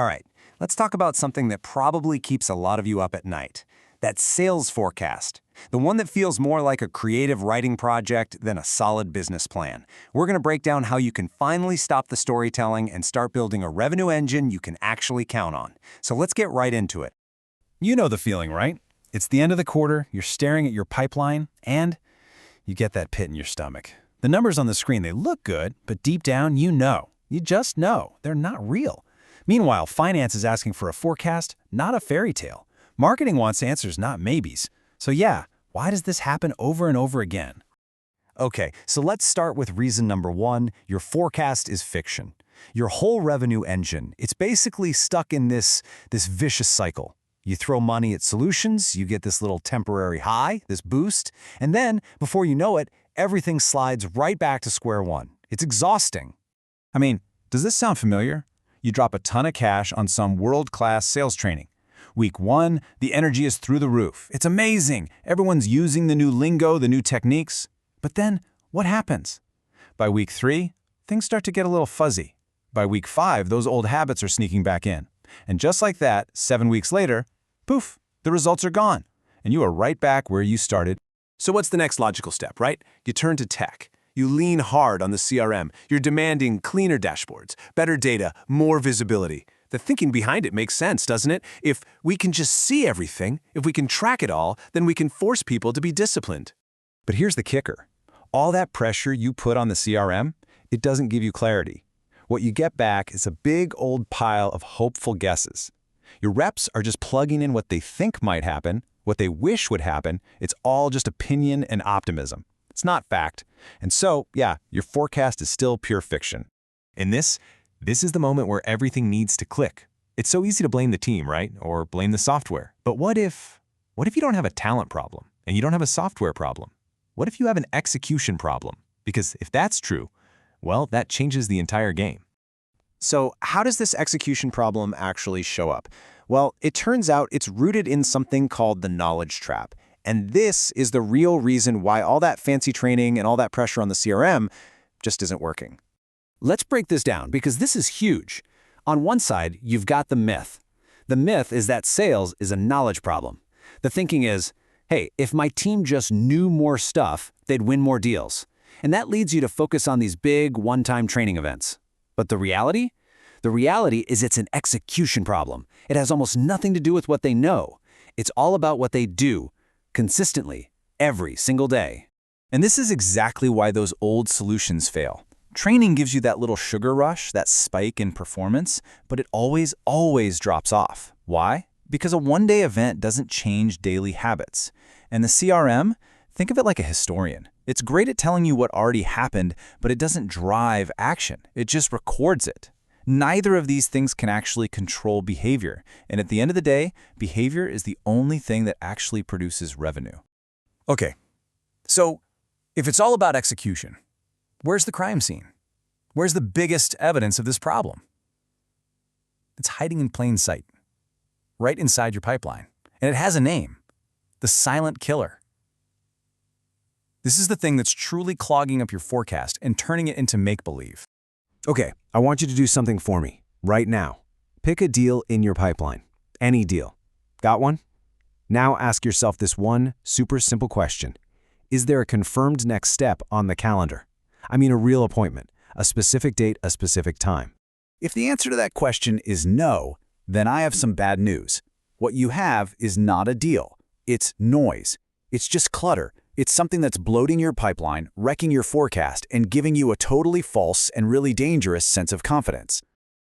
All right, let's talk about something that probably keeps a lot of you up at night. That sales forecast. The one that feels more like a creative writing project than a solid business plan. We're going to break down how you can finally stop the storytelling and start building a revenue engine you can actually count on. So let's get right into it. You know the feeling, right? It's the end of the quarter, you're staring at your pipeline, and you get that pit in your stomach. The numbers on the screen, they look good, but deep down, you just know, they're not real. Meanwhile, finance is asking for a forecast, not a fairy tale. Marketing wants answers, not maybes. So yeah, why does this happen over and over again? Okay, so let's start with reason number one. Your forecast is fiction. Your whole revenue engine, it's basically stuck in this vicious cycle. You throw money at solutions, you get this little temporary high, this boost, and then, before you know it, everything slides right back to square one. It's exhausting. I mean, does this sound familiar? You drop a ton of cash on some world-class sales training. Week 1, the energy is through the roof. It's amazing. Everyone's using the new lingo, the new techniques. But then, what happens? By week 3, things start to get a little fuzzy. By week 5, those old habits are sneaking back in. And just like that, 7 weeks later, poof, the results are gone. And you are right back where you started. So what's the next logical step, right? You turn to tech. You lean hard on the CRM. You're demanding cleaner dashboards, better data, more visibility. The thinking behind it makes sense, doesn't it? If we can just see everything, if we can track it all, then we can force people to be disciplined. But here's the kicker. All that pressure you put on the CRM, it doesn't give you clarity. What you get back is a big old pile of hopeful guesses. Your reps are just plugging in what they think might happen, what they wish would happen. It's all just opinion and optimism. It's not fact. And so, yeah, your forecast is still pure fiction. In this is the moment where everything needs to click. It's so easy to blame the team, right? Or blame the software. But what if you don't have a talent problem and you don't have a software problem? What if you have an execution problem? Because if that's true, well, that changes the entire game. So how does this execution problem actually show up? Well, it turns out it's rooted in something called the knowledge trap. And this is the real reason why all that fancy training and all that pressure on the CRM just isn't working. Let's break this down because this is huge. On one side, you've got the myth. The myth is that sales is a knowledge problem. The thinking is, hey, if my team just knew more stuff, they'd win more deals. And that leads you to focus on these big one-time training events. But the reality? The reality is it's an execution problem. It has almost nothing to do with what they know. It's all about what they do, consistently, every single day. And this is exactly why those old solutions fail. Training gives you that little sugar rush, that spike in performance, but it always drops off. Why? Because a one-day event doesn't change daily habits. And the CRM, think of it like a historian. It's great at telling you what already happened, but it doesn't drive action. It just records it. Neither of these things can actually control behavior. And at the end of the day, behavior is the only thing that actually produces revenue. Okay, so if it's all about execution, where's the crime scene? Where's the biggest evidence of this problem? It's hiding in plain sight, right inside your pipeline. And it has a name, the silent killer. This is the thing that's truly clogging up your forecast and turning it into make-believe. Okay, I want you to do something for me, right now. Pick a deal in your pipeline. Any deal. Got one? Now ask yourself this one super simple question. Is there a confirmed next step on the calendar? I mean a real appointment, a specific date, a specific time. If the answer to that question is no, then I have some bad news. What you have is not a deal. It's noise. It's just clutter. It's something that's bloating your pipeline, wrecking your forecast, and giving you a totally false and really dangerous sense of confidence.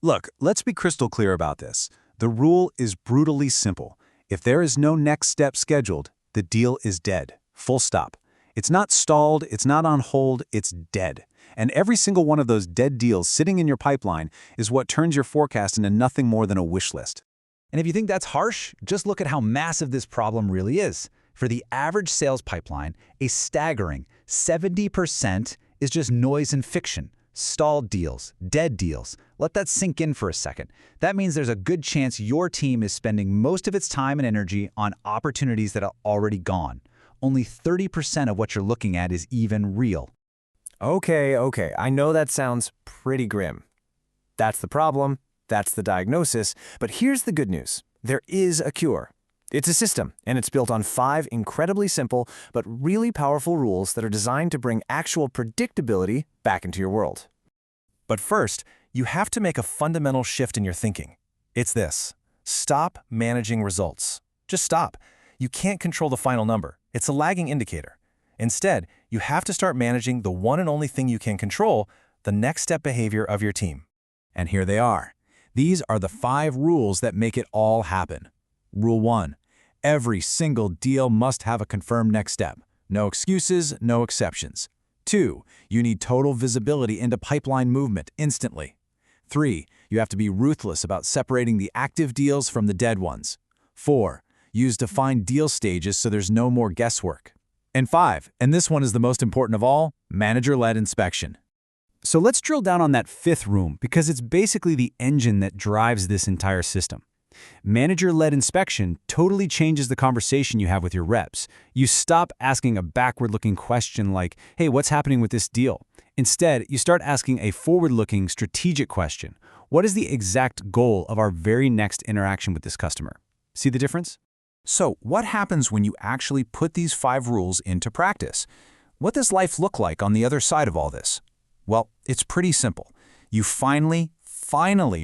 Look, let's be crystal clear about this. The rule is brutally simple. If there is no next step scheduled, the deal is dead. Full stop. It's not stalled, it's not on hold, it's dead. And every single one of those dead deals sitting in your pipeline is what turns your forecast into nothing more than a wish list. And if you think that's harsh, just look at how massive this problem really is. For the average sales pipeline, a staggering 70% is just noise and fiction, stalled deals, dead deals. Let that sink in for a second. That means there's a good chance your team is spending most of its time and energy on opportunities that are already gone. Only 30% of what you're looking at is even real. Okay, I know that sounds pretty grim. That's the problem. That's the diagnosis, but here's the good news. There is a cure. It's a system, and it's built on 5 incredibly simple but really powerful rules that are designed to bring actual predictability back into your world. But first, you have to make a fundamental shift in your thinking. It's this: stop managing results. Just stop. You can't control the final number. It's a lagging indicator. Instead, you have to start managing the one and only thing you can control, the next step behavior of your team. And here they are. These are the 5 rules that make it all happen. Rule 1. Every single deal must have a confirmed next step. No excuses, no exceptions. 2. You need total visibility into pipeline movement instantly. 3. You have to be ruthless about separating the active deals from the dead ones. 4. Use defined deal stages so there's no more guesswork. And 5, and this one is the most important of all, manager-led inspection. So let's drill down on that 5th rule, because it's basically the engine that drives this entire system. Manager-led inspection totally changes the conversation you have with your reps. You stop asking a backward-looking question like, hey, what's happening with this deal? Instead, you start asking a forward-looking strategic question. What is the exact goal of our very next interaction with this customer? See the difference? So, what happens when you actually put these 5 rules into practice? What does life look like on the other side of all this? Well, it's pretty simple. You finally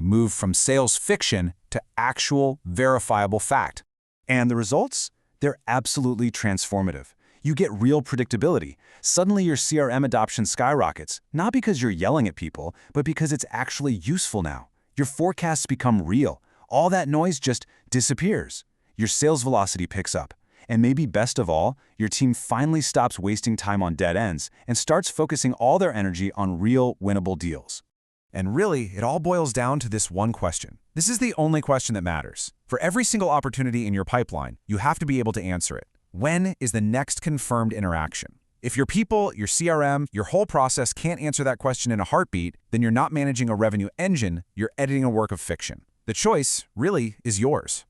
move from sales fiction to actual, verifiable fact. And the results? They're absolutely transformative. You get real predictability. Suddenly your CRM adoption skyrockets, not because you're yelling at people, but because it's actually useful now. Your forecasts become real. All that noise just disappears. Your sales velocity picks up. And maybe best of all, your team finally stops wasting time on dead ends and starts focusing all their energy on real, winnable deals. And really, it all boils down to this one question. This is the only question that matters. For every single opportunity in your pipeline, you have to be able to answer it. When is the next confirmed interaction? If your people, your CRM, your whole process can't answer that question in a heartbeat, then you're not managing a revenue engine, you're editing a work of fiction. The choice, really, is yours.